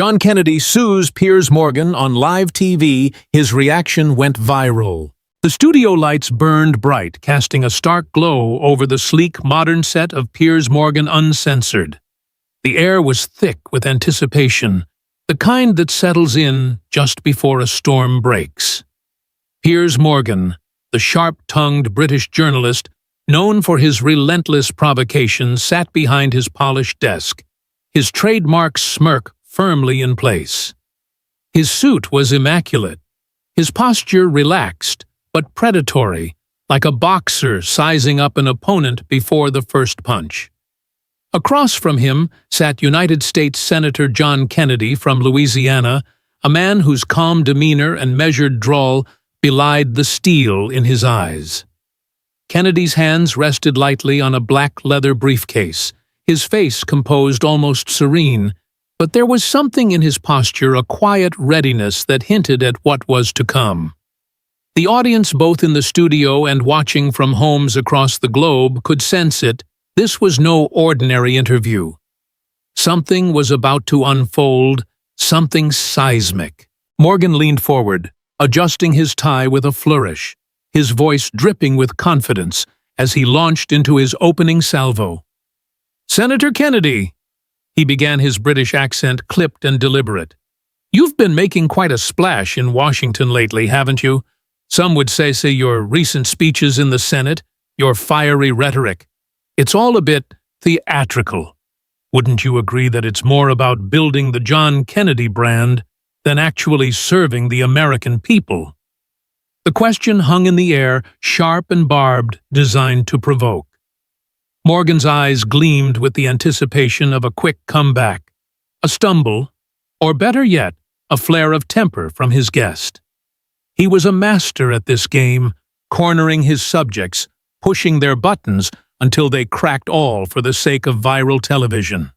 John Kennedy sues Piers Morgan on live TV. His reaction went viral. The studio lights burned bright, casting a stark glow over the sleek, modern set of Piers Morgan Uncensored. The air was thick with anticipation, the kind that settles in just before a storm breaks. Piers Morgan, the sharp-tongued British journalist, known for his relentless provocations, sat behind his polished desk, his trademark smirk firmly in place. His suit was immaculate, his posture relaxed but predatory, like a boxer sizing up an opponent before the first punch. Across from him sat United States Senator John Kennedy from Louisiana, a man whose calm demeanor and measured drawl belied the steel in his eyes. Kennedy's hands rested lightly on a black leather briefcase, his face composed, almost serene, but there was something in his posture, a quiet readiness that hinted at what was to come. The audience, both in the studio and watching from homes across the globe, could sense it. This was no ordinary interview. Something was about to unfold, something seismic. Morgan leaned forward, adjusting his tie with a flourish, his voice dripping with confidence as he launched into his opening salvo. "Senator Kennedy," he began, his British accent clipped and deliberate. "You've been making quite a splash in Washington lately, haven't you? Some would say your recent speeches in the Senate, your fiery rhetoric. It's all a bit theatrical. Wouldn't you agree that it's more about building the John Kennedy brand than actually serving the American people?" The question hung in the air, sharp and barbed, designed to provoke. Morgan's eyes gleamed with the anticipation of a quick comeback, a stumble, or better yet, a flare of temper from his guest. He was a master at this game, cornering his subjects, pushing their buttons until they cracked all for the sake of viral television.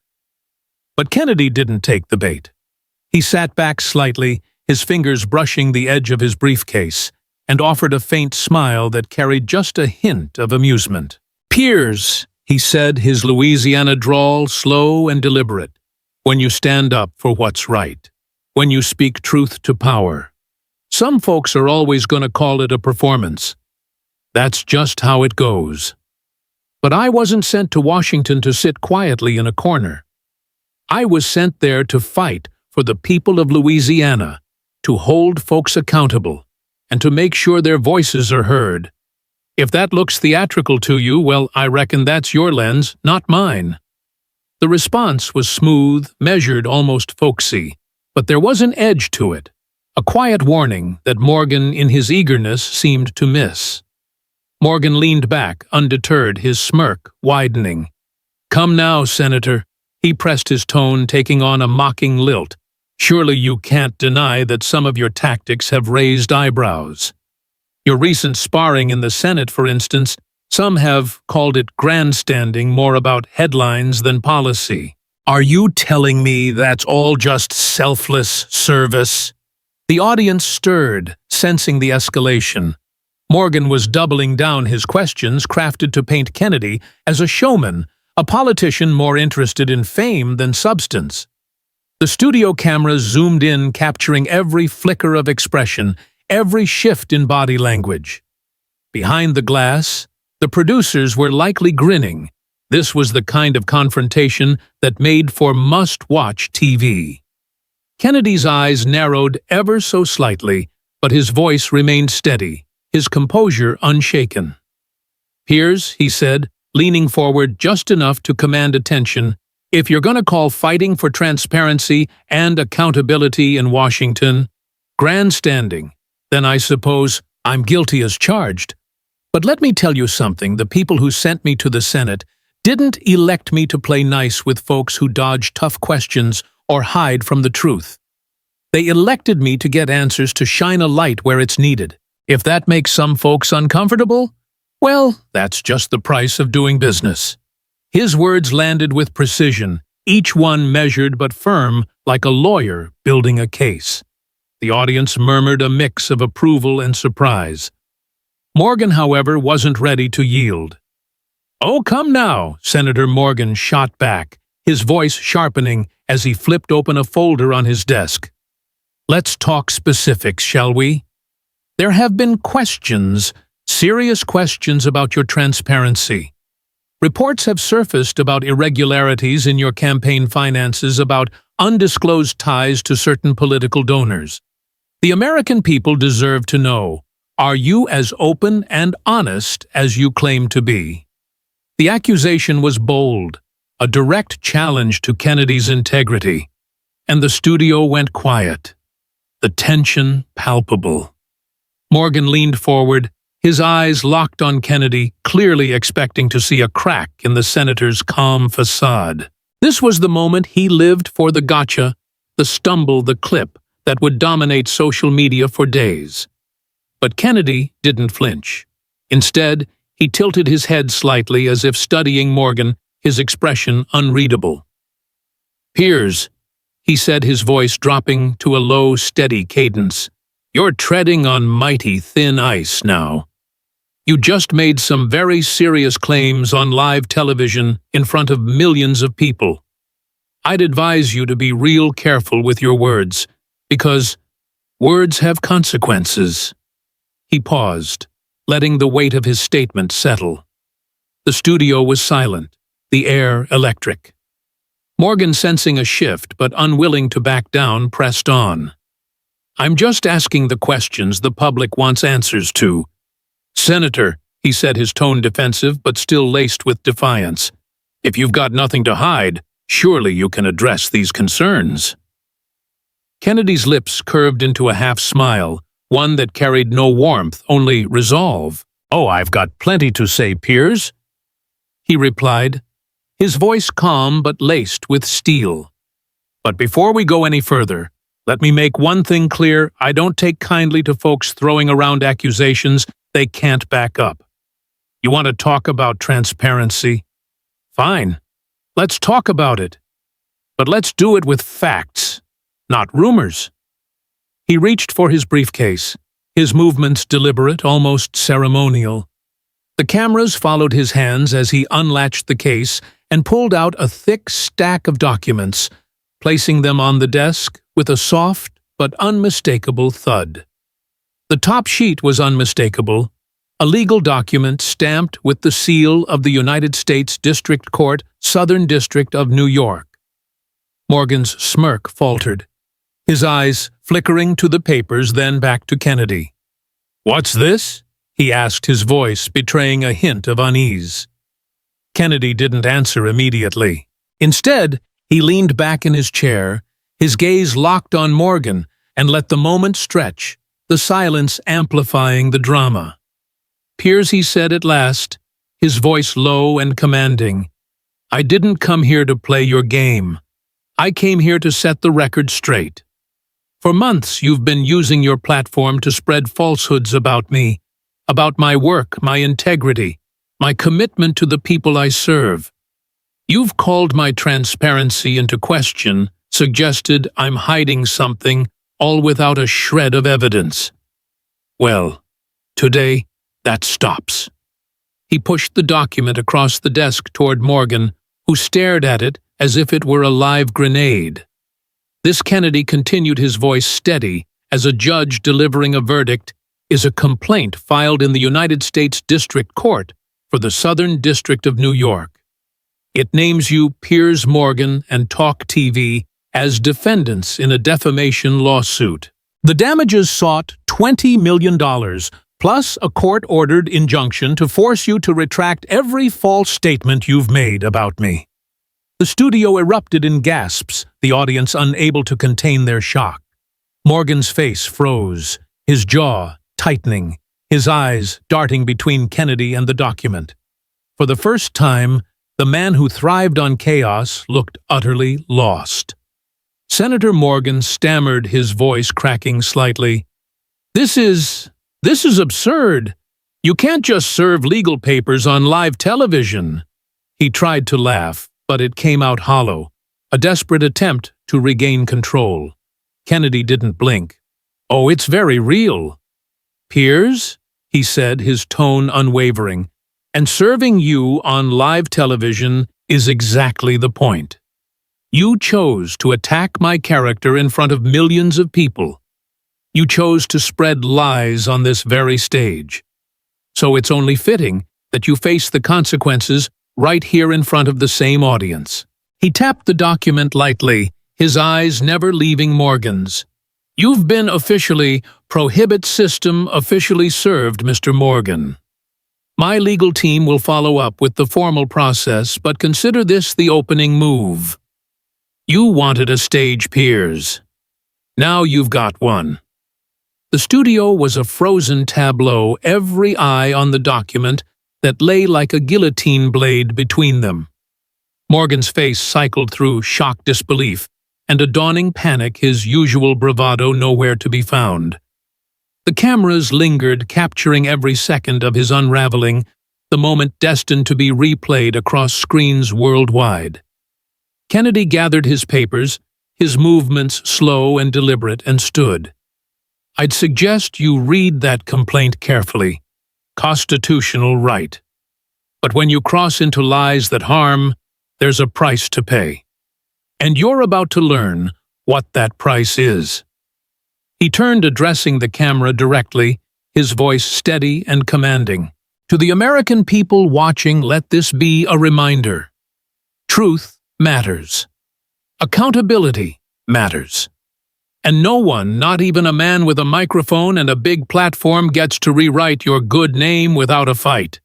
But Kennedy didn't take the bait. He sat back slightly, his fingers brushing the edge of his briefcase, and offered a faint smile that carried just a hint of amusement. "Piers," he said, his Louisiana drawl slow and deliberate, "when you stand up for what's right, when you speak truth to power, some folks are always going to call it a performance. That's just how it goes. But I wasn't sent to Washington to sit quietly in a corner. I was sent there to fight for the people of Louisiana, to hold folks accountable, and to make sure their voices are heard. If that looks theatrical to you, well, I reckon that's your lens, not mine." The response was smooth, measured, almost folksy, but there was an edge to it, a quiet warning that Morgan, in his eagerness, seemed to miss. Morgan leaned back, undeterred, his smirk widening. "Come now, Senator." He pressed his tone, taking on a mocking lilt. "Surely you can't deny that some of your tactics have raised eyebrows. Your recent sparring in the Senate, for instance, some have called it grandstanding, more about headlines than policy. Are you telling me that's all just selfless service?" The audience stirred, sensing the escalation. Morgan was doubling down his questions, crafted to paint Kennedy as a showman, a politician more interested in fame than substance. The studio cameras zoomed in, capturing every flicker of expression, every shift in body language. Behind the glass, the producers were likely grinning. This was the kind of confrontation that made for must-watch TV. Kennedy's eyes narrowed ever so slightly, but his voice remained steady, his composure unshaken. "Piers," he said, leaning forward just enough to command attention, "if you're going to call fighting for transparency and accountability in Washington grandstanding, then I suppose I'm guilty as charged. But let me tell you something, the people who sent me to the Senate didn't elect me to play nice with folks who dodge tough questions or hide from the truth. They elected me to get answers, to shine a light where it's needed. If that makes some folks uncomfortable, well, that's just the price of doing business." His words landed with precision, each one measured but firm, like a lawyer building a case. The audience murmured a mix of approval and surprise. Morgan, however, wasn't ready to yield. "Oh, come now," Senator Morgan shot back, his voice sharpening, as he flipped open a folder on his desk. "Let's talk specifics, shall we? There have been questions, serious questions about your transparency. Reports have surfaced about irregularities in your campaign finances, about undisclosed ties to certain political donors. The American people deserve to know, are you as open and honest as you claim to be?" The accusation was bold, a direct challenge to Kennedy's integrity, and the studio went quiet, the tension palpable. Morgan leaned forward, his eyes locked on Kennedy, clearly expecting to see a crack in the senator's calm facade. This was the moment he lived for, the gotcha, the stumble, the clip that would dominate social media for days. But Kennedy didn't flinch. Instead, he tilted his head slightly as if studying Morgan, his expression unreadable. "Piers," he said, his voice dropping to a low, steady cadence, "you're treading on mighty thin ice now. You just made some very serious claims on live television in front of millions of people. I'd advise you to be real careful with your words, because words have consequences." He paused, letting the weight of his statement settle. The studio was silent, the air electric. Morgan, sensing a shift but unwilling to back down, pressed on. "I'm just asking the questions the public wants answers to. Senator," he said, his tone defensive but still laced with defiance, "if you've got nothing to hide, surely you can address these concerns." Kennedy's lips curved into a half-smile, one that carried no warmth, only resolve. "Oh, I've got plenty to say, Piers," he replied, his voice calm but laced with steel. "But before we go any further, let me make one thing clear. I don't take kindly to folks throwing around accusations they can't back up. You want to talk about transparency? Fine, let's talk about it. But let's do it with facts, not rumors." He reached for his briefcase, his movements deliberate, almost ceremonial. The cameras followed his hands as he unlatched the case and pulled out a thick stack of documents, placing them on the desk with a soft but unmistakable thud. The top sheet was unmistakable, a legal document stamped with the seal of the United States District Court, Southern District of New York. Morgan's smirk faltered, his eyes flickering to the papers, then back to Kennedy. "What's this?" he asked, his voice betraying a hint of unease. Kennedy didn't answer immediately. Instead, he leaned back in his chair, his gaze locked on Morgan, and let the moment stretch, the silence amplifying the drama. "Piers," he said at last, his voice low and commanding, "I didn't come here to play your game. I came here to set the record straight. For months you've been using your platform to spread falsehoods about me, about my work, my integrity, my commitment to the people I serve. You've called my transparency into question, suggested I'm hiding something, all without a shred of evidence. Well, today, that stops." He pushed the document across the desk toward Morgan, who stared at it as if it were a live grenade. This, Kennedy continued, his voice steady as a judge delivering a verdict, is a complaint filed in the United States District Court for the Southern District of New York. It names you, Piers Morgan and Talk TV, as defendants in a defamation lawsuit. The damages sought $20 million, plus a court-ordered injunction to force you to retract every false statement you've made about me. The studio erupted in gasps, the audience unable to contain their shock. Morgan's face froze, his jaw tightening, his eyes darting between Kennedy and the document. For the first time, the man who thrived on chaos looked utterly lost. Senator Morgan stammered, his voice cracking slightly. This is absurd. You can't just serve legal papers on live television." He tried to laugh, but it came out hollow, a desperate attempt to regain control. Kennedy didn't blink. "Oh, it's very real. Piers," he said, his tone unwavering, "and serving you on live television is exactly the point. You chose to attack my character in front of millions of people. You chose to spread lies on this very stage. So it's only fitting that you face the consequences right here in front of the same audience." He tapped the document lightly, his eyes never leaving Morgan's. "You've been officially, prohibit system officially served, Mr. Morgan. My legal team will follow up with the formal process, but consider this the opening move. You wanted a stage, Piers. Now you've got one." The studio was a frozen tableau, every eye on the document that lay like a guillotine blade between them. Morgan's face cycled through shocked disbelief and a dawning panic, his usual bravado nowhere to be found. The cameras lingered, capturing every second of his unraveling, the moment destined to be replayed across screens worldwide. Kennedy gathered his papers, his movements slow and deliberate, and stood. "I'd suggest you read that complaint carefully. Constitutional right. But when you cross into lies that harm, there's a price to pay. And you're about to learn what that price is." He turned, addressing the camera directly, his voice steady and commanding. "To the American people watching, let this be a reminder. Truth matters. Accountability matters. And no one, not even a man with a microphone and a big platform, gets to rewrite your good name without a fight."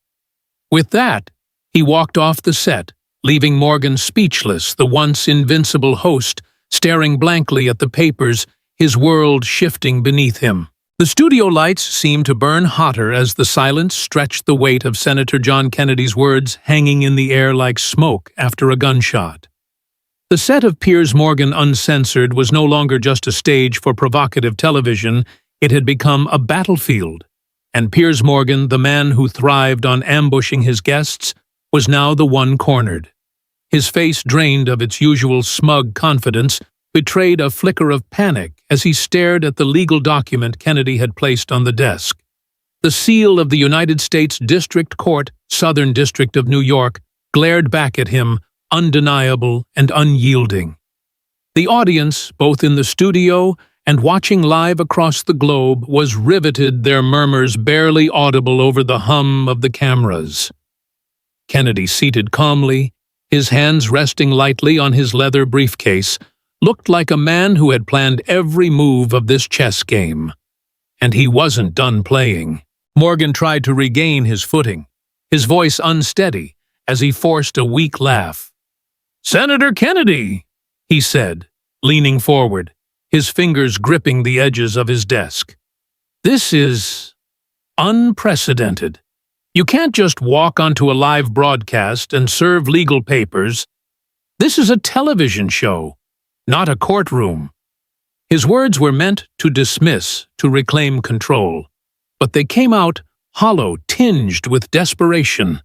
With that, he walked off the set, leaving Morgan speechless, the once invincible host, staring blankly at the papers, his world shifting beneath him. The studio lights seemed to burn hotter as the silence stretched, the weight of Senator John Kennedy's words hanging in the air like smoke after a gunshot. The set of Piers Morgan Uncensored was no longer just a stage for provocative television, it had become a battlefield. And Piers Morgan, the man who thrived on ambushing his guests, was now the one cornered. His face, drained of its usual smug confidence, betrayed a flicker of panic as he stared at the legal document Kennedy had placed on the desk. The seal of the United States District Court, Southern District of New York, glared back at him, undeniable and unyielding. The audience, both in the studio and watching live across the globe, was riveted, their murmurs barely audible over the hum of the cameras. Kennedy, seated calmly, his hands resting lightly on his leather briefcase, looked like a man who had planned every move of this chess game. And he wasn't done playing. Morgan tried to regain his footing, his voice unsteady as he forced a weak laugh. "Senator Kennedy," he said, leaning forward, his fingers gripping the edges of his desk. "This is unprecedented. You can't just walk onto a live broadcast and serve legal papers. This is a television show, not a courtroom." His words were meant to dismiss, to reclaim control, but they came out hollow, tinged with desperation.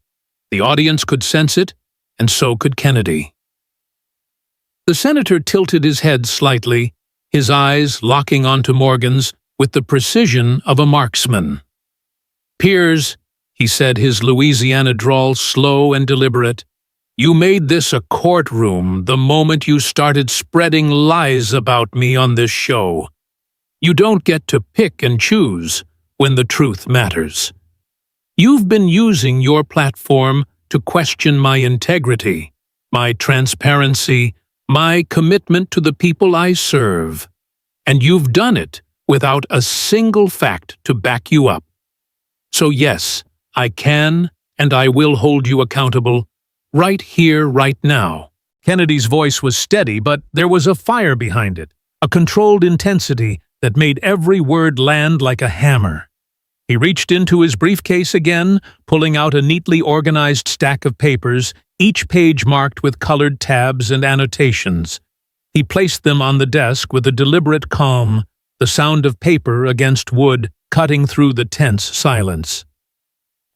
The audience could sense it, and so could Kennedy. The senator tilted his head slightly, his eyes locking onto Morgan's with the precision of a marksman. "Piers," he said, his Louisiana drawl slow and deliberate, "you made this a courtroom the moment you started spreading lies about me on this show. You don't get to pick and choose when the truth matters. You've been using your platform to question my integrity, my transparency, my commitment to the people I serve. And you've done it without a single fact to back you up. So yes, I can and I will hold you accountable, right here, right now." Kennedy's voice was steady, but there was a fire behind it, a controlled intensity that made every word land like a hammer. He reached into his briefcase again, pulling out a neatly organized stack of papers, each page marked with colored tabs and annotations. He placed them on the desk with a deliberate calm, the sound of paper against wood cutting through the tense silence.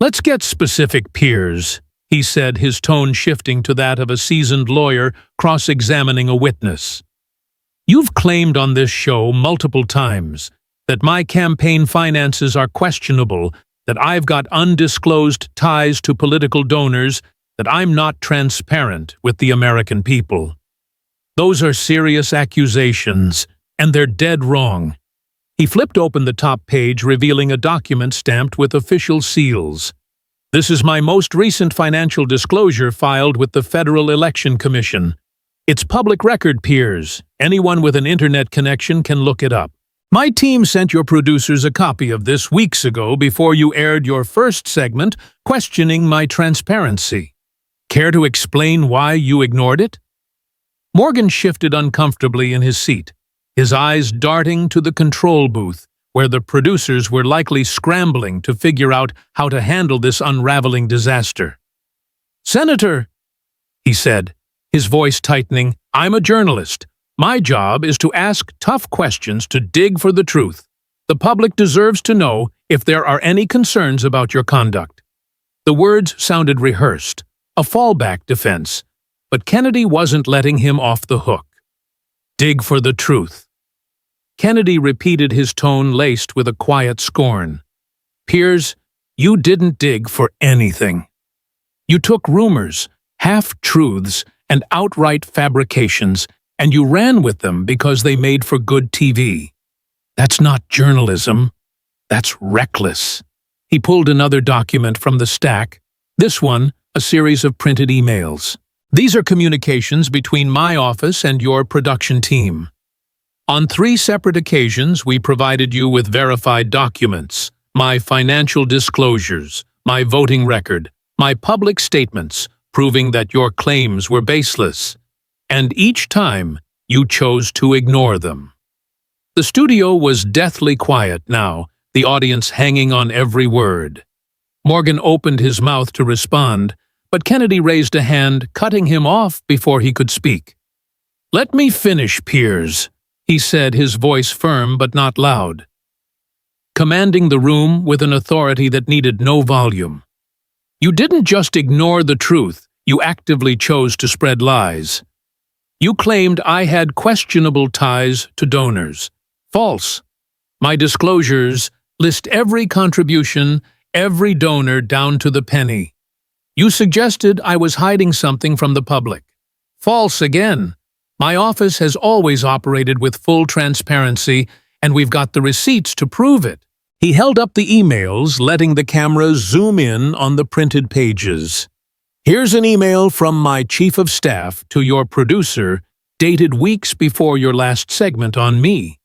"Let's get specific, Piers," he said, his tone shifting to that of a seasoned lawyer cross-examining a witness. "You've claimed on this show multiple times that my campaign finances are questionable, that I've got undisclosed ties to political donors, that I'm not transparent with the American people. Those are serious accusations, and they're dead wrong. He flipped open the top page, revealing a document stamped with official seals. This is my most recent financial disclosure filed with the Federal Election Commission. It's public record, Piers. Anyone with an internet connection can look it up. My team sent your producers a copy of this weeks ago before you aired your first segment questioning my transparency. Care to explain why you ignored it? Morgan shifted uncomfortably in his seat, his eyes darting to the control booth, where the producers were likely scrambling to figure out how to handle this unraveling disaster. "Senator," he said, his voice tightening, "I'm a journalist. My job is to ask tough questions to dig for the truth. The public deserves to know if there are any concerns about your conduct." The words sounded rehearsed, a fallback defense, but Kennedy wasn't letting him off the hook. "Dig for the truth." Kennedy repeated, his tone laced with a quiet scorn. "Piers, you didn't dig for anything. You took rumors, half-truths, and outright fabrications, and you ran with them because they made for good TV. That's not journalism. That's reckless." He pulled another document from the stack, this one a series of printed emails. "These are communications between my office and your production team. On 3 separate occasions, we provided you with verified documents, my financial disclosures, my voting record, my public statements, proving that your claims were baseless. And each time, you chose to ignore them." The studio was deathly quiet now, the audience hanging on every word. Morgan opened his mouth to respond, but Kennedy raised a hand, cutting him off before he could speak. "Let me finish, Piers," he said, his voice firm but not loud, commanding the room with an authority that needed no volume. "You didn't just ignore the truth, you actively chose to spread lies. You claimed I had questionable ties to donors. False. My disclosures list every contribution, every donor down to the penny. You suggested I was hiding something from the public. False again. My office has always operated with full transparency, and we've got the receipts to prove it." He held up the emails, letting the camera zoom in on the printed pages. "Here's an email from my chief of staff to your producer, dated weeks before your last segment on me.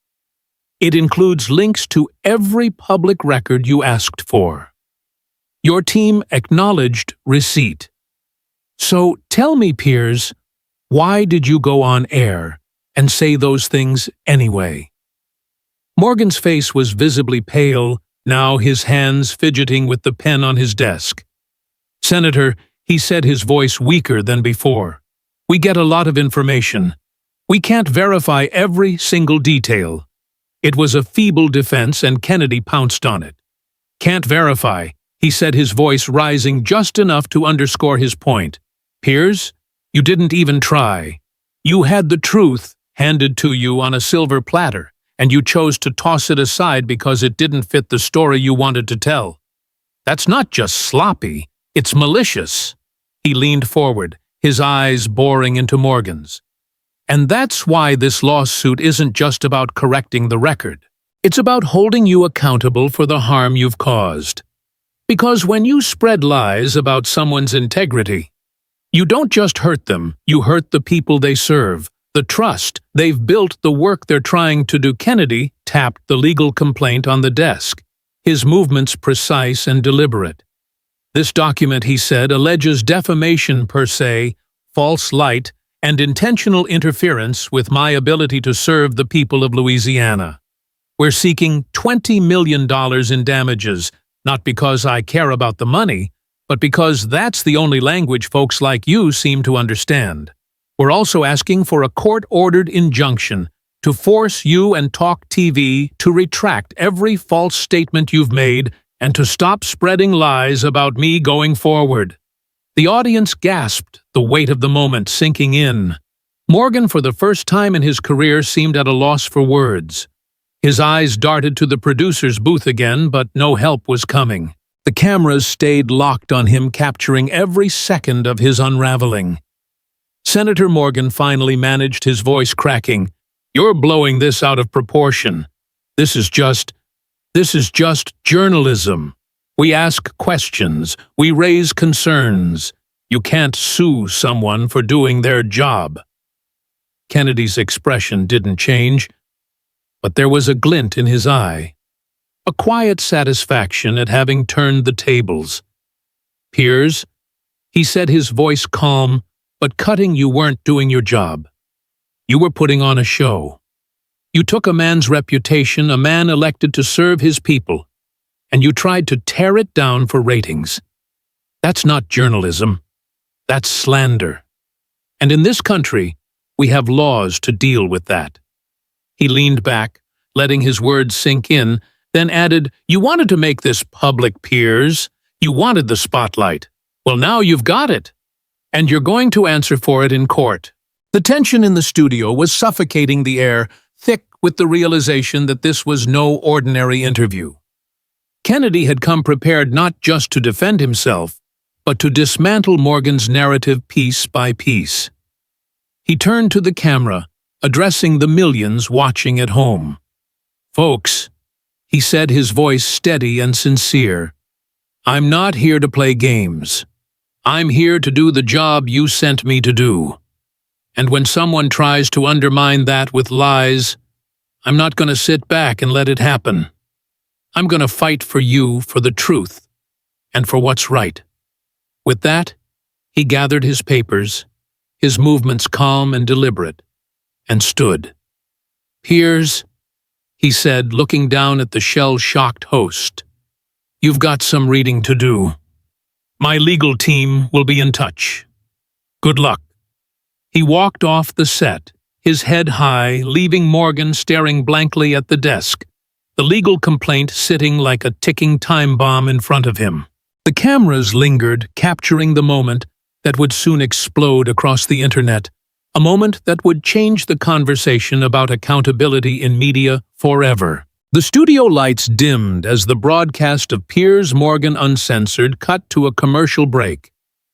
It includes links to every public record you asked for. Your team acknowledged receipt. So tell me, Piers, why did you go on air and say those things anyway?" Morgan's face was visibly pale, now his hands fidgeting with the pen on his desk. "Senator," he said, his voice weaker than before, "we get a lot of information. We can't verify every single detail." It was a feeble defense, and Kennedy pounced on it. "Can't verify," he said, his voice rising just enough to underscore his point. "Piers, you didn't even try. You had the truth handed to you on a silver platter, and you chose to toss it aside because it didn't fit the story you wanted to tell. That's not just sloppy, it's malicious." He leaned forward, his eyes boring into Morgan's. "And that's why this lawsuit isn't just about correcting the record. It's about holding you accountable for the harm you've caused. Because when you spread lies about someone's integrity, you don't just hurt them, you hurt the people they serve, the trust they've built, the work they're trying to do." Kennedy tapped the legal complaint on the desk, his movements precise and deliberate. "This document," he said, "alleges defamation per se, false light, and intentional interference with my ability to serve the people of Louisiana. We're seeking $20 million in damages, not because I care about the money, but because that's the only language folks like you seem to understand. We're also asking for a court-ordered injunction to force you and Talk TV to retract every false statement you've made and to stop spreading lies about me going forward." The audience gasped, the weight of the moment sinking in. Morgan, for the first time in his career, seemed at a loss for words. His eyes darted to the producer's booth again, but no help was coming. The cameras stayed locked on him, capturing every second of his unraveling. Senator Morgan finally managed, his voice cracking. "You're blowing this out of proportion. This is just journalism. We ask questions. We raise concerns. You can't sue someone for doing their job." Kennedy's expression didn't change, but there was a glint in his eye, a quiet satisfaction at having turned the tables. "Piers," he said, his voice calm but cutting, "you weren't doing your job. You were putting on a show. You took a man's reputation, a man elected to serve his people, and you tried to tear it down for ratings. That's not journalism. That's slander. And in this country, we have laws to deal with that." He leaned back, letting his words sink in, then added, "You wanted to make this public, Piers. You wanted the spotlight. Well, now you've got it. And you're going to answer for it in court." The tension in the studio was suffocating the air, thick with the realization that this was no ordinary interview. Kennedy had come prepared not just to defend himself, but to dismantle Morgan's narrative piece by piece. He turned to the camera, addressing the millions watching at home. "Folks," he said, his voice steady and sincere, "I'm not here to play games. I'm here to do the job you sent me to do. And when someone tries to undermine that with lies, I'm not going to sit back and let it happen. I'm going to fight for you, for the truth, and for what's right." With that, he gathered his papers, his movements calm and deliberate, and stood. "Piers," he said, looking down at the shell-shocked host, "you've got some reading to do. My legal team will be in touch. Good luck." He walked off the set, his head high, leaving Morgan staring blankly at the desk, the legal complaint sitting like a ticking time bomb in front of him. The cameras lingered, capturing the moment that would soon explode across the internet, a moment that would change the conversation about accountability in media forever. The studio lights dimmed as the broadcast of Piers Morgan Uncensored cut to a commercial break,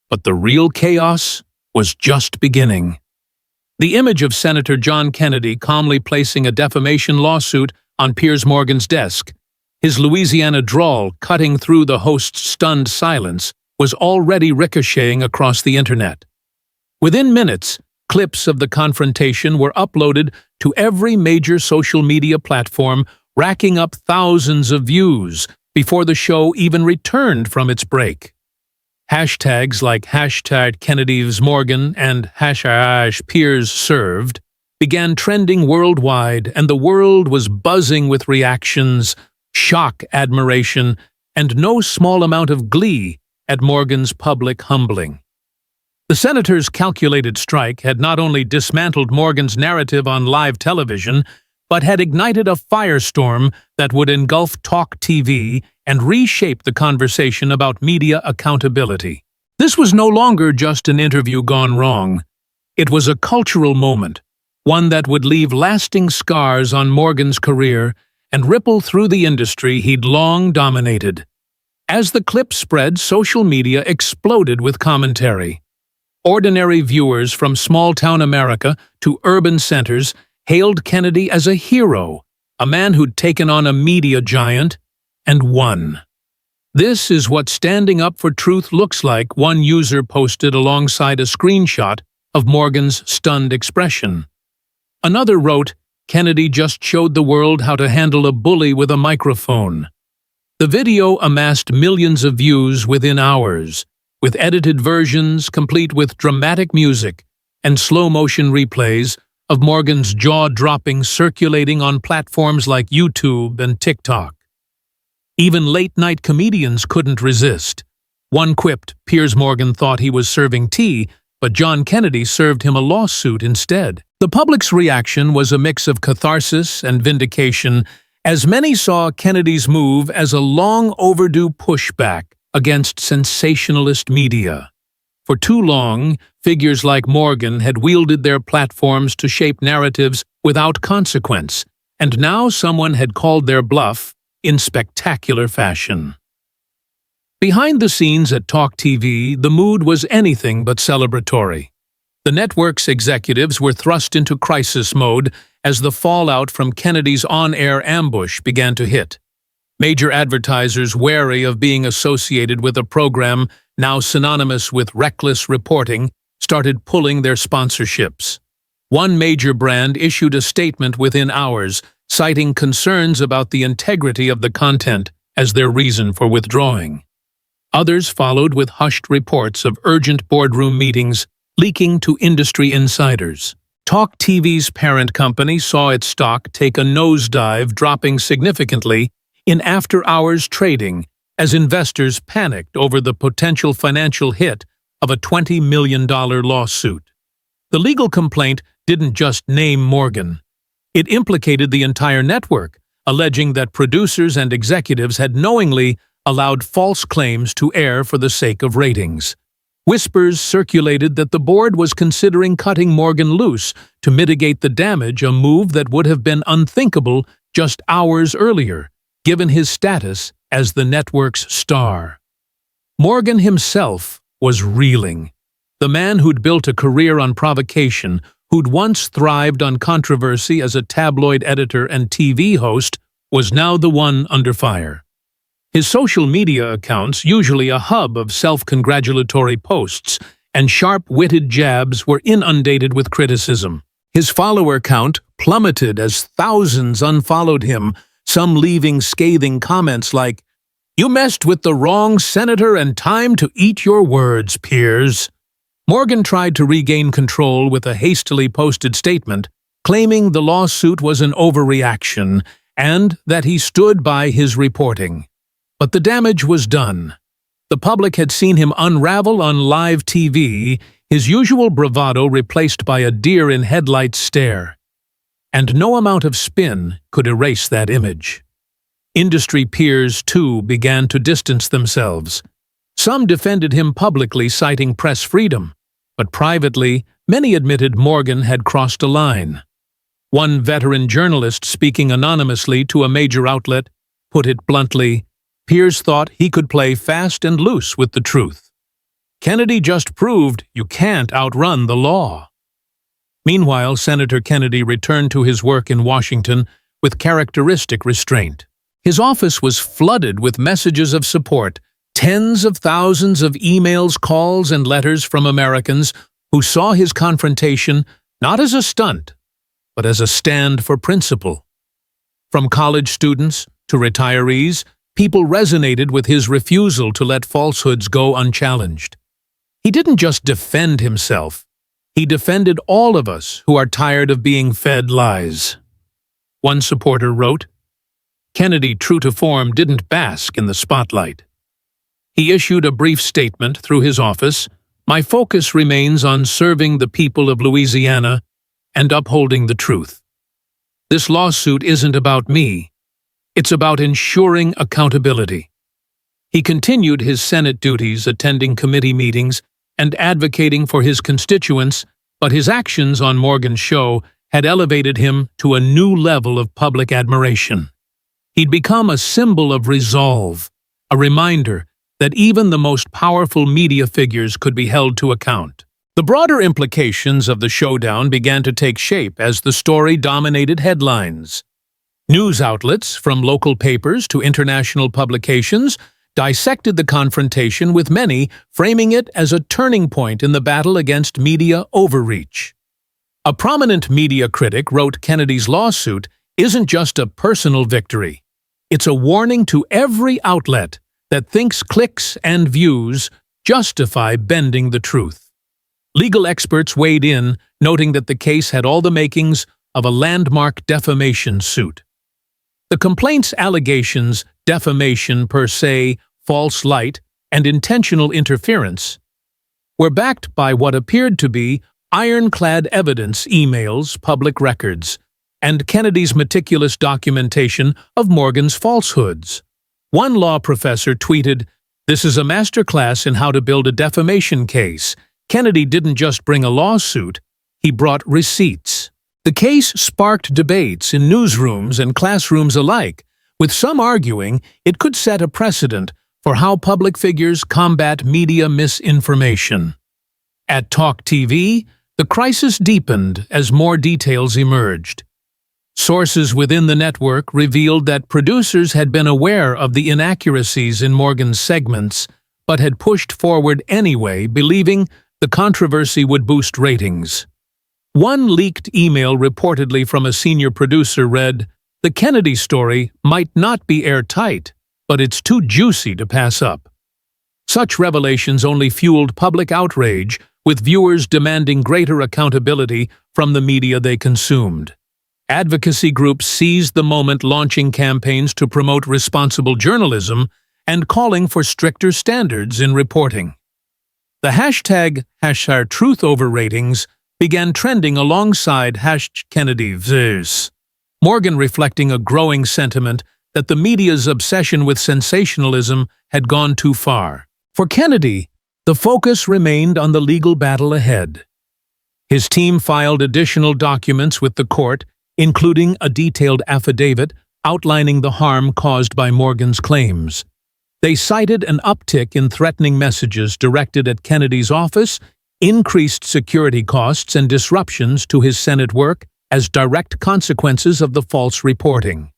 but the real chaos was just beginning. The image of Senator John Kennedy calmly placing a defamation lawsuit on Piers Morgan's desk, his Louisiana drawl cutting through the host's stunned silence, was already ricocheting across the internet. Within minutes, clips of the confrontation were uploaded to every major social media platform, racking up thousands of views before the show even returned from its break. Hashtags like #Kennedy'sMorgan and #PiersServed began trending worldwide, and the world was buzzing with reactions, shock, admiration, and no small amount of glee at Morgan's public humbling. The senator's calculated strike had not only dismantled Morgan's narrative on live television, but had ignited a firestorm that would engulf talk TV and reshape the conversation about media accountability. This was no longer just an interview gone wrong. It was a cultural moment, one that would leave lasting scars on Morgan's career and ripple through the industry he'd long dominated. As the clip spread, social media exploded with commentary. Ordinary viewers from small-town America to urban centers hailed Kennedy as a hero, a man who'd taken on a media giant and won. "This is what standing up for truth looks like," one user posted alongside a screenshot of Morgan's stunned expression. Another wrote, "Kennedy just showed the world how to handle a bully with a microphone." The video amassed millions of views within hours, with edited versions complete with dramatic music and slow-motion replays of Morgan's jaw-dropping circulating on platforms like YouTube and TikTok. Even late-night comedians couldn't resist. One quipped Piers Morgan thought he was serving tea, but John Kennedy served him a lawsuit instead. The public's reaction was a mix of catharsis and vindication, as many saw Kennedy's move as a long-overdue pushback against sensationalist media. For too long, figures like Morgan had wielded their platforms to shape narratives without consequence, and now someone had called their bluff in spectacular fashion. Behind the scenes at Talk TV, the mood was anything but celebratory. The network's executives were thrust into crisis mode as the fallout from Kennedy's on-air ambush began to hit. Major advertisers, wary of being associated with a program now synonymous with reckless reporting, started pulling their sponsorships. One major brand issued a statement within hours, citing concerns about the integrity of the content as their reason for withdrawing. Others followed with hushed reports of urgent boardroom meetings leaking to industry insiders. Talk TV's parent company saw its stock take a nosedive, dropping significantly in after-hours trading as investors panicked over the potential financial hit of a $20 million lawsuit. The legal complaint didn't just name Morgan. It implicated the entire network, alleging that producers and executives had knowingly allowed false claims to air for the sake of ratings. Whispers circulated that the board was considering cutting Morgan loose to mitigate the damage, a move that would have been unthinkable just hours earlier, given his status as the network's star. Morgan himself was reeling. The man who'd built a career on provocation, who'd once thrived on controversy as a tabloid editor and TV host, was now the one under fire. His social media accounts, usually a hub of self-congratulatory posts and sharp-witted jabs, were inundated with criticism. His follower count plummeted as thousands unfollowed him, some leaving scathing comments like, "You messed with the wrong senator and time to eat your words, Piers." Morgan tried to regain control with a hastily posted statement, claiming the lawsuit was an overreaction and that he stood by his reporting. But the damage was done. The public had seen him unravel on live TV, his usual bravado replaced by a deer-in-headlights stare. And no amount of spin could erase that image. Industry peers, too, began to distance themselves. Some defended him publicly, citing press freedom, but privately, many admitted Morgan had crossed a line. One veteran journalist, speaking anonymously to a major outlet, put it bluntly, Piers thought he could play fast and loose with the truth. Kennedy just proved you can't outrun the law. Meanwhile, Senator Kennedy returned to his work in Washington with characteristic restraint. His office was flooded with messages of support, tens of thousands of emails, calls, and letters from Americans who saw his confrontation not as a stunt, but as a stand for principle. From college students to retirees, people resonated with his refusal to let falsehoods go unchallenged. He didn't just defend himself, he defended all of us who are tired of being fed lies. One supporter wrote, Kennedy, true to form, didn't bask in the spotlight. He issued a brief statement through his office, "My focus remains on serving the people of Louisiana and upholding the truth. This lawsuit isn't about me. It's about ensuring accountability." He continued his Senate duties, attending committee meetings and advocating for his constituents, but his actions on Morgan's show had elevated him to a new level of public admiration. He'd become a symbol of resolve, a reminder that even the most powerful media figures could be held to account. The broader implications of the showdown began to take shape as the story dominated headlines. News outlets, from local papers to international publications, dissected the confrontation, with many framing it as a turning point in the battle against media overreach. A prominent media critic wrote Kennedy's lawsuit isn't just a personal victory. It's a warning to every outlet that thinks clicks and views justify bending the truth. Legal experts weighed in, noting that the case had all the makings of a landmark defamation suit. The complaint's allegations, defamation per se, false light, and intentional interference, were backed by what appeared to be ironclad evidence, emails, public records, and Kennedy's meticulous documentation of Morgan's falsehoods. One law professor tweeted, "This is a masterclass in how to build a defamation case. Kennedy didn't just bring a lawsuit, he brought receipts." The case sparked debates in newsrooms and classrooms alike, with some arguing it could set a precedent for how public figures combat media misinformation. At Talk TV, The crisis deepened as more details emerged. Sources within the network revealed that producers had been aware of the inaccuracies in Morgan's segments, but had pushed forward anyway, believing the controversy would boost ratings. One leaked email reportedly from a senior producer read, "The Kennedy story might not be airtight, but it's too juicy to pass up." Such revelations only fueled public outrage, with viewers demanding greater accountability from the media they consumed. Advocacy groups seized the moment, launching campaigns to promote responsible journalism and calling for stricter standards in reporting. The hashtag #TruthOverRatings began trending alongside #KennedyVs. Morgan reflecting a growing sentiment that the media's obsession with sensationalism had gone too far. For Kennedy, the focus remained on the legal battle ahead. His team filed additional documents with the court, including a detailed affidavit outlining the harm caused by Morgan's claims. They cited an uptick in threatening messages directed at Kennedy's office, increased security costs, and disruptions to his Senate work as direct consequences of the false reporting.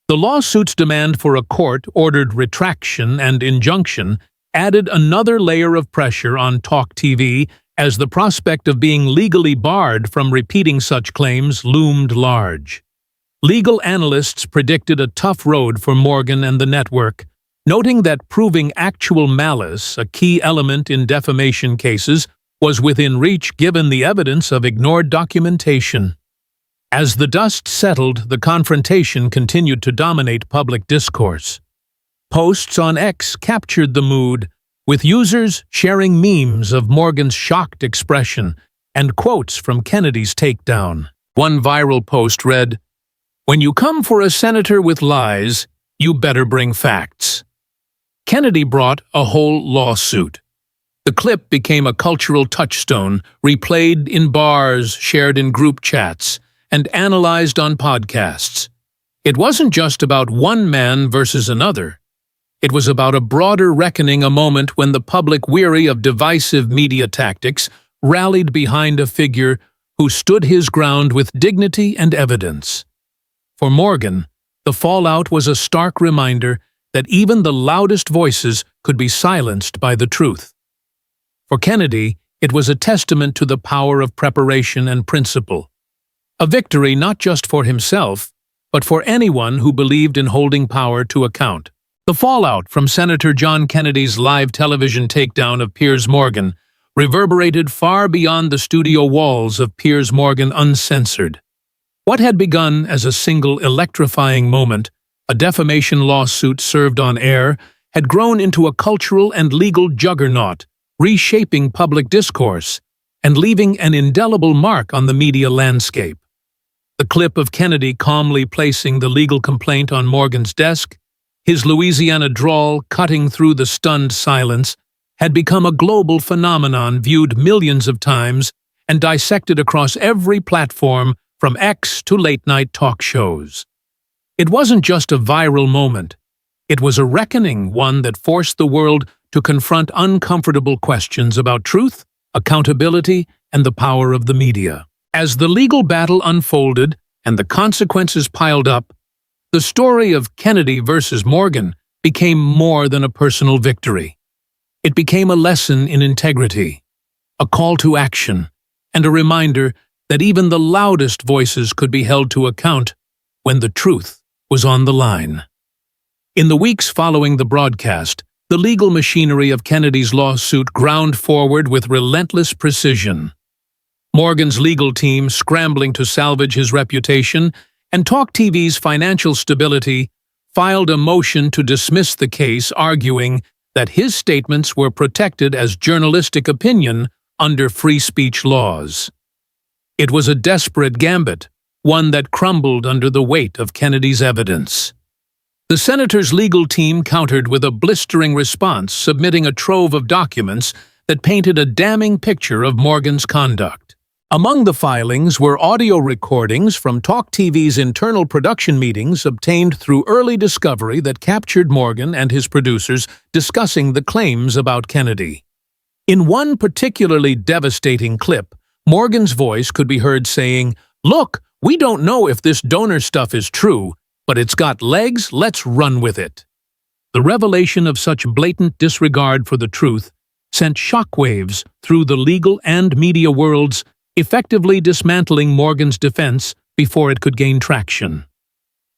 The lawsuit's demand for a court-ordered retraction and injunction added another layer of pressure on Talk TV, as the prospect of being legally barred from repeating such claims loomed large. Legal analysts predicted a tough road for Morgan and the network, noting that proving actual malice, a key element in defamation cases, was within reach given the evidence of ignored documentation. As the dust settled, the confrontation continued to dominate public discourse. Posts on X captured the mood, with users sharing memes of Morgan's shocked expression and quotes from Kennedy's takedown. One viral post read, "When you come for a senator with lies, you better bring facts." Kennedy brought a whole lawsuit. The clip became a cultural touchstone, replayed in bars, shared in group chats, and analyzed on podcasts. It wasn't just about one man versus another. It was about a broader reckoning, a moment when the public, weary of divisive media tactics, rallied behind a figure who stood his ground with dignity and evidence. For Morgan, the fallout was a stark reminder that even the loudest voices could be silenced by the truth. For Kennedy, it was a testament to the power of preparation and principle. A victory not just for himself, but for anyone who believed in holding power to account. The fallout from Senator John Kennedy's live television takedown of Piers Morgan reverberated far beyond the studio walls of Piers Morgan Uncensored. What had begun as a single electrifying moment, a defamation lawsuit served on air, had grown into a cultural and legal juggernaut, reshaping public discourse and leaving an indelible mark on the media landscape. The clip of Kennedy calmly placing the legal complaint on Morgan's desk, his Louisiana drawl cutting through the stunned silence, had become a global phenomenon viewed millions of times and dissected across every platform from X to late-night talk shows. It wasn't just a viral moment. It was a reckoning, one that forced the world to confront uncomfortable questions about truth, accountability, and the power of the media. As the legal battle unfolded and the consequences piled up, the story of Kennedy versus Morgan became more than a personal victory. It became a lesson in integrity, a call to action, and a reminder that even the loudest voices could be held to account when the truth was on the line. In the weeks following the broadcast, the legal machinery of Kennedy's lawsuit ground forward with relentless precision. Morgan's legal team scrambling to salvage his reputation, and Talk TV's financial stability filed a motion to dismiss the case, arguing that his statements were protected as journalistic opinion under free speech laws. It was a desperate gambit, one that crumbled under the weight of Kennedy's evidence. The senator's legal team countered with a blistering response, submitting a trove of documents that painted a damning picture of Morgan's conduct. Among the filings were audio recordings from Talk TV's internal production meetings obtained through early discovery that captured Morgan and his producers discussing the claims about Kennedy. In one particularly devastating clip, Morgan's voice could be heard saying, "Look, we don't know if this donor stuff is true, but it's got legs, let's run with it." The revelation of such blatant disregard for the truth sent shockwaves through the legal and media worlds, effectively dismantling Morgan's defense before it could gain traction.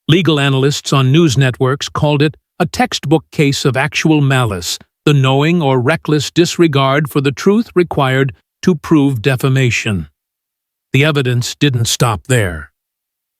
Legal analysts on news networks called it a textbook case of actual malice, the knowing or reckless disregard for the truth required to prove defamation. The evidence didn't stop there.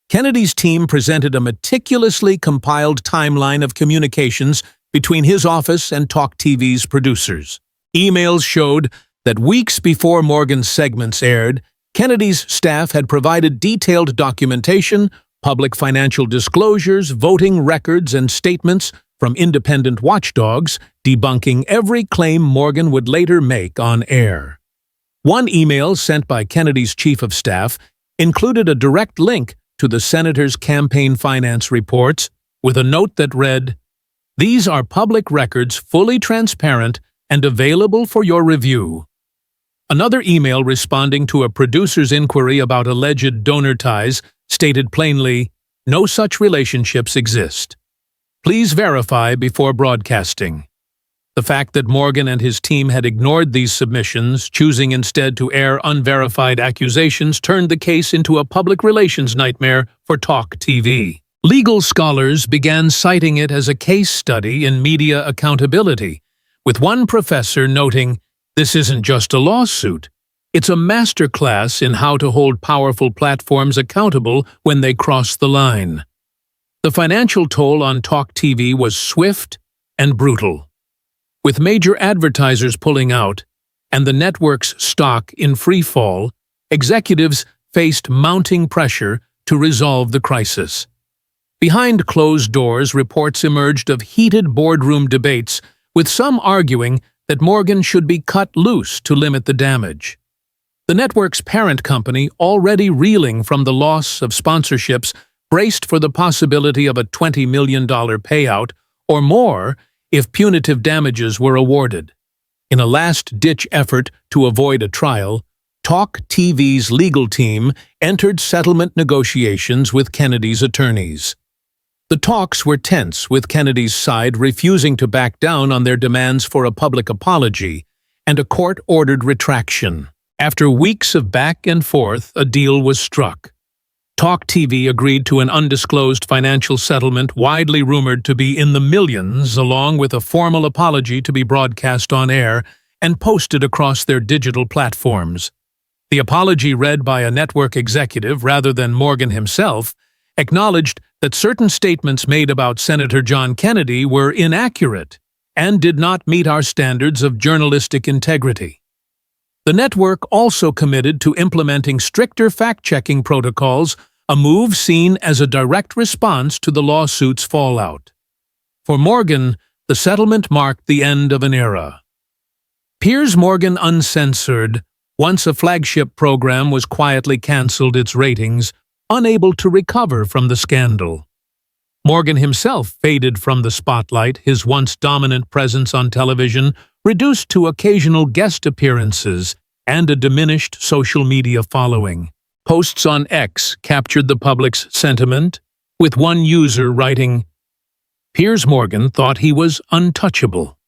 Kennedy's team presented a meticulously compiled timeline of communications between his office and Talk TV's producers. Emails showed that weeks before Morgan's segments aired, Kennedy's staff had provided detailed documentation, public financial disclosures, voting records, and statements from independent watchdogs debunking every claim Morgan would later make on air. One email sent by Kennedy's chief of staff included a direct link to the senator's campaign finance reports with a note that read, "These are public records fully transparent and available for your review." Another email responding to a producer's inquiry about alleged donor ties stated plainly, "No such relationships exist. Please verify before broadcasting." The fact that Morgan and his team had ignored these submissions, choosing instead to air unverified accusations, turned the case into a public relations nightmare for Talk TV. Legal scholars began citing it as a case study in media accountability, with one professor noting, "This isn't just a lawsuit. It's a masterclass in how to hold powerful platforms accountable when they cross the line." The financial toll on Talk TV was swift and brutal. With major advertisers pulling out and the network's stock in free fall, executives faced mounting pressure to resolve the crisis. Behind closed doors, reports emerged of heated boardroom debates, with some arguing that Morgan should be cut loose to limit the damage. The network's parent company, already reeling from the loss of sponsorships, braced for the possibility of a $20 million payout or more if punitive damages were awarded. In a last-ditch effort to avoid a trial, Talk TV's legal team entered settlement negotiations with Kennedy's attorneys. The talks were tense, with Kennedy's side refusing to back down on their demands for a public apology and a court-ordered retraction. After weeks of back and forth, a deal was struck. Talk TV agreed to an undisclosed financial settlement widely rumored to be in the millions, along with a formal apology to be broadcast on air and posted across their digital platforms. The apology, read by a network executive rather than Morgan himself, acknowledged that certain statements made about Senator John Kennedy were inaccurate and did not meet our standards of journalistic integrity. The network also committed to implementing stricter fact-checking protocols, a move seen as a direct response to the lawsuit's fallout. For Morgan, the settlement marked the end of an era. Piers Morgan Uncensored, once a flagship program, was quietly cancelled its ratings, unable to recover from the scandal. Morgan himself faded from the spotlight, his once dominant presence on television reduced to occasional guest appearances and a diminished social media following. Posts on X captured the public's sentiment, with one user writing, "Piers Morgan thought he was untouchable.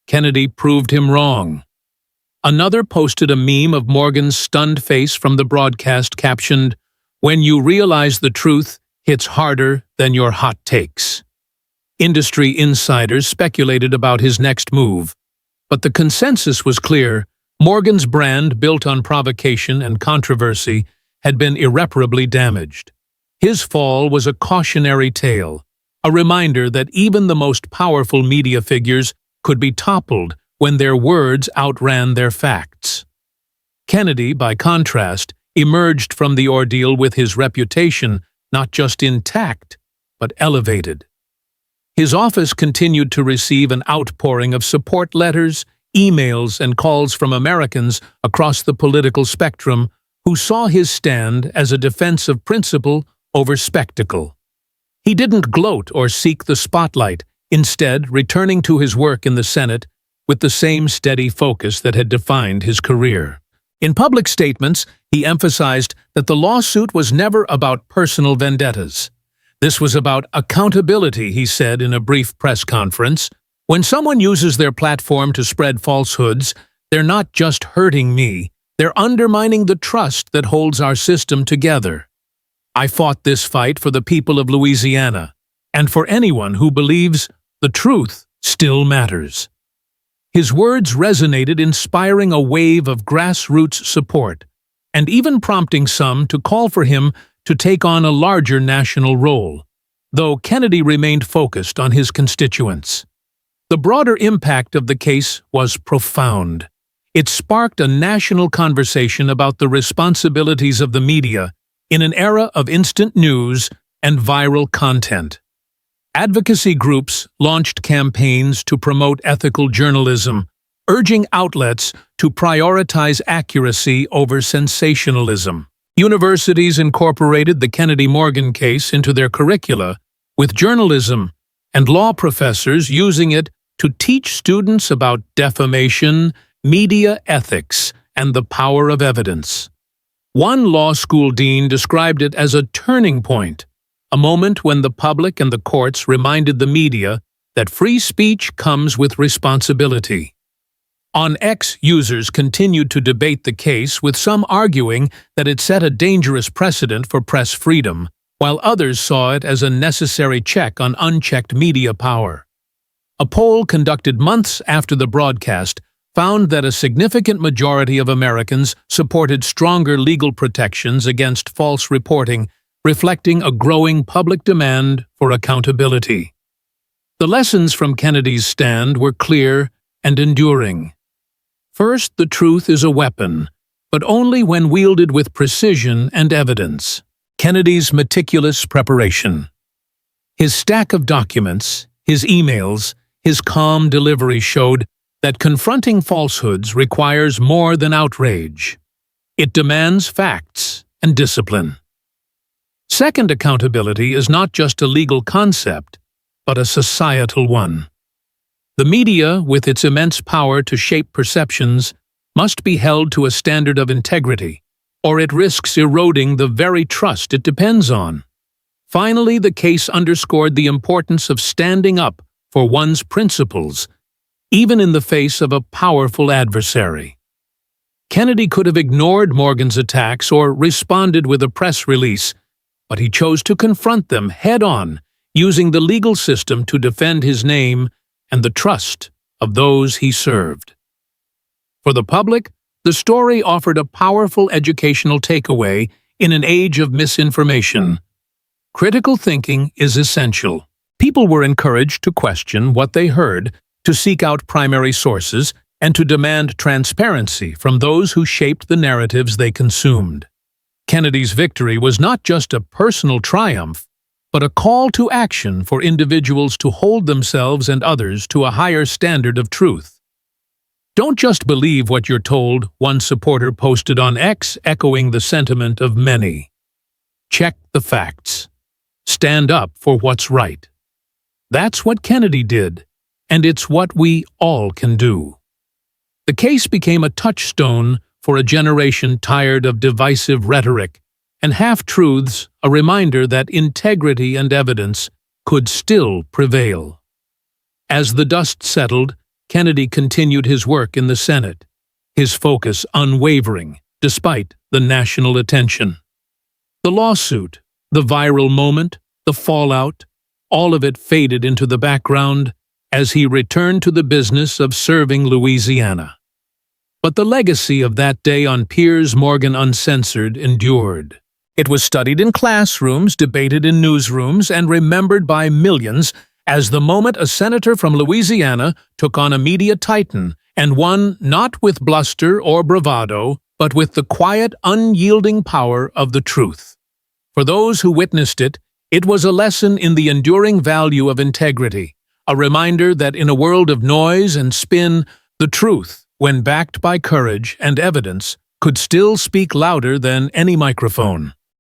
Kennedy proved him wrong." Another posted a meme of Morgan's stunned face from the broadcast captioned, "When you realize the truth hits harder than your hot takes." Industry insiders speculated about his next move, but the consensus was clear: Morgan's brand, built on provocation and controversy, had been irreparably damaged. His fall was a cautionary tale, a reminder that even the most powerful media figures could be toppled when their words outran their facts. Kennedy, by contrast, emerged from the ordeal with his reputation not just intact, but elevated. His office continued to receive an outpouring of support letters, emails, and calls from Americans across the political spectrum who saw his stand as a defense of principle over spectacle. He didn't gloat or seek the spotlight, instead returning to his work in the Senate with the same steady focus that had defined his career. In public statements, he emphasized that the lawsuit was never about personal vendettas. This was about accountability, he said in a brief press conference. When someone uses their platform to spread falsehoods, they're not just hurting me, they're undermining the trust that holds our system together. I fought this fight for the people of Louisiana, and for anyone who believes the truth still matters. His words resonated, inspiring a wave of grassroots support, and even prompting some to call for him to take on a larger national role, though Kennedy remained focused on his constituents. The broader impact of the case was profound. It sparked a national conversation about the responsibilities of the media in an era of instant news and viral content. Advocacy groups launched campaigns to promote ethical journalism, urging outlets to prioritize accuracy over sensationalism. Universities incorporated the Kennedy-Morgan case into their curricula, with journalism and law professors using it to teach students about defamation, media ethics, and the power of evidence. One law school dean described it as a turning point, a moment when the public and the courts reminded the media that free speech comes with responsibility. On X, users continued to debate the case, with some arguing that it set a dangerous precedent for press freedom, while others saw it as a necessary check on unchecked media power. A poll conducted months after the broadcast found that a significant majority of Americans supported stronger legal protections against false reporting, reflecting a growing public demand for accountability. The lessons from Kennedy's stand were clear and enduring. First, the truth is a weapon, but only when wielded with precision and evidence. Kennedy's meticulous preparation. His stack of documents, his emails, his calm delivery showed that confronting falsehoods requires more than outrage. It demands facts and discipline. Second, accountability is not just a legal concept, but a societal one. The media, with its immense power to shape perceptions, must be held to a standard of integrity, or it risks eroding the very trust it depends on. Finally, the case underscored the importance of standing up for one's principles, even in the face of a powerful adversary. Kennedy could have ignored Morgan's attacks or responded with a press release, but he chose to confront them head-on, using the legal system to defend his name and the trust of those he served. For the public, the story offered a powerful educational takeaway in an age of misinformation. Critical thinking is essential. People were encouraged to question what they heard, to seek out primary sources, and to demand transparency from those who shaped the narratives they consumed. Kennedy's victory was not just a personal triumph, but a call to action for individuals to hold themselves and others to a higher standard of truth. Don't just believe what you're told, one supporter posted on X, echoing the sentiment of many. Check the facts. Stand up for what's right. That's what Kennedy did, and it's what we all can do. The case became a touchstone for a generation tired of divisive rhetoric and half-truths, a reminder that integrity and evidence could still prevail. As the dust settled, Kennedy continued his work in the Senate, his focus unwavering despite the national attention. The lawsuit, the viral moment, the fallout, all of it faded into the background as he returned to the business of serving Louisiana. But the legacy of that day on Piers Morgan Uncensored endured. It was studied in classrooms, debated in newsrooms, and remembered by millions as the moment a senator from Louisiana took on a media titan, and won not with bluster or bravado, but with the quiet, unyielding power of the truth. For those who witnessed it, it was a lesson in the enduring value of integrity, a reminder that in a world of noise and spin, the truth, when backed by courage and evidence, could still speak louder than any microphone.